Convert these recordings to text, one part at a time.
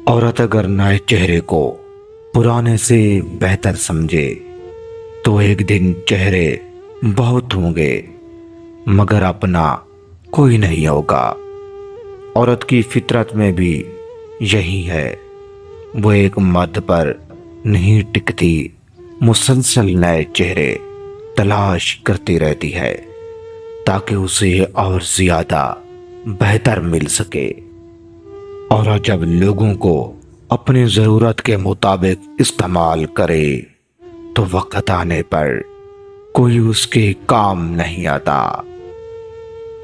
عورت اگر نئے چہرے کو پرانے سے بہتر سمجھے تو ایک دن چہرے بہت ہوں گے مگر اپنا کوئی نہیں ہوگا۔ عورت کی فطرت میں بھی یہی ہے، وہ ایک مرد پر نہیں ٹکتی، مسلسل نئے چہرے تلاش کرتی رہتی ہے تاکہ اسے اور زیادہ بہتر مل سکے۔ اور جب لوگوں کو اپنی ضرورت کے مطابق استعمال کرے تو وقت آنے پر کوئی اس کے کام نہیں آتا۔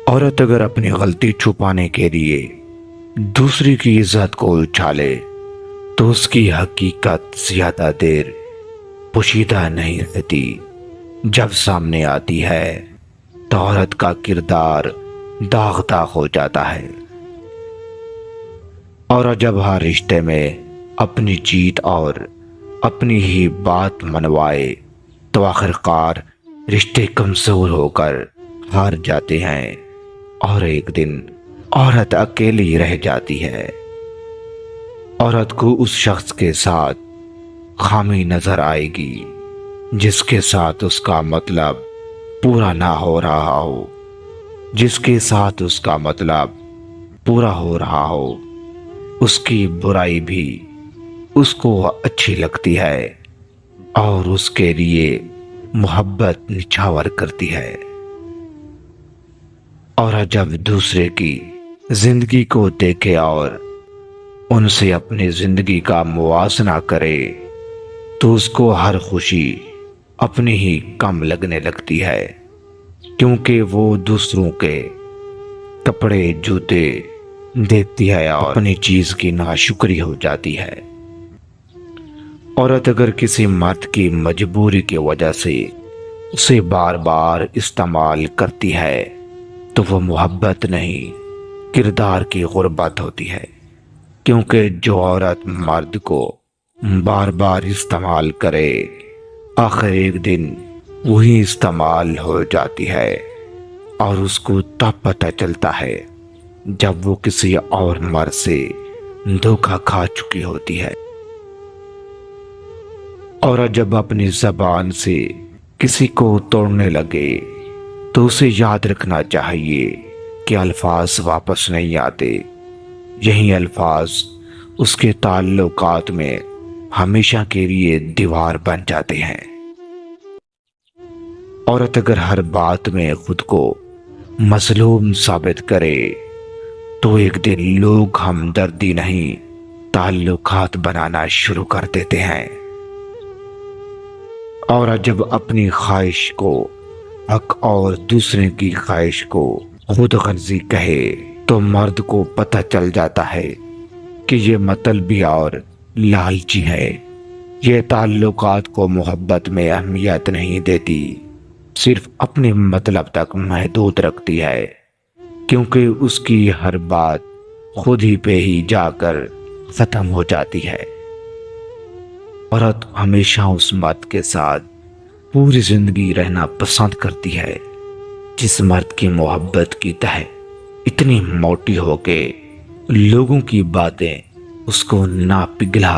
عورت اگر اپنی غلطی چھپانے کے لیے دوسری کی عزت کو اچھالے تو اس کی حقیقت زیادہ دیر پوشیدہ نہیں رہتی، جب سامنے آتی ہے تو عورت کا کردار داغ داغ ہو جاتا ہے۔ اور جب ہر رشتے میں اپنی جیت اور اپنی ہی بات منوائے تو آخرکار رشتے کمزور ہو کر ہار جاتے ہیں اور ایک دن عورت اکیلی رہ جاتی ہے۔ عورت کو اس شخص کے ساتھ خامی نظر آئے گی جس کے ساتھ اس کا مطلب پورا نہ ہو رہا ہو، جس کے ساتھ اس کا مطلب پورا ہو رہا ہو، اس کی برائی بھی اس کو اچھی لگتی ہے اور اس کے لیے محبت نچھاور کرتی ہے۔ اور جب دوسرے کی زندگی کو دیکھے اور ان سے اپنی زندگی کا موازنہ کرے تو اس کو ہر خوشی اپنی ہی کم لگنے لگتی ہے، کیونکہ وہ دوسروں کے کپڑے جوتے دیکھتی ہے اور اپنی چیز کی ناشکری ہو جاتی ہے۔ عورت اگر کسی مرد کی مجبوری کی وجہ سے اسے بار بار استعمال کرتی ہے تو وہ محبت نہیں، کردار کی غربت ہوتی ہے، کیونکہ جو عورت مرد کو بار بار استعمال کرے آخر ایک دن وہی استعمال ہو جاتی ہے اور اس کو تب پتہ چلتا ہے جب وہ کسی اور مرد سے دھوکہ کھا چکی ہوتی ہے۔ اور جب اپنی زبان سے کسی کو توڑنے لگے تو اسے یاد رکھنا چاہیے کہ الفاظ واپس نہیں آتے، یہی الفاظ اس کے تعلقات میں ہمیشہ کے لیے دیوار بن جاتے ہیں۔ عورت اگر ہر بات میں خود کو مظلوم ثابت کرے تو ایک دن لوگ ہمدردی نہیں تعلقات بنانا شروع کر دیتے ہیں۔ اور جب اپنی خواہش کو حق اور دوسرے کی خواہش کو خود غرضی کہے تو مرد کو پتہ چل جاتا ہے کہ یہ مطلبی اور لالچی ہے، یہ تعلقات کو محبت میں اہمیت نہیں دیتی، صرف اپنے مطلب تک محدود رکھتی ہے، کیونکہ اس کی ہر بات خود ہی پہ ہی جا کر ختم ہو جاتی ہے۔ عورت ہمیشہ اس مرد کے ساتھ پوری زندگی رہنا پسند کرتی ہے جس مرد کی محبت کی تہ اتنی موٹی ہو کہ لوگوں کی باتیں اس کو نہ پگھلا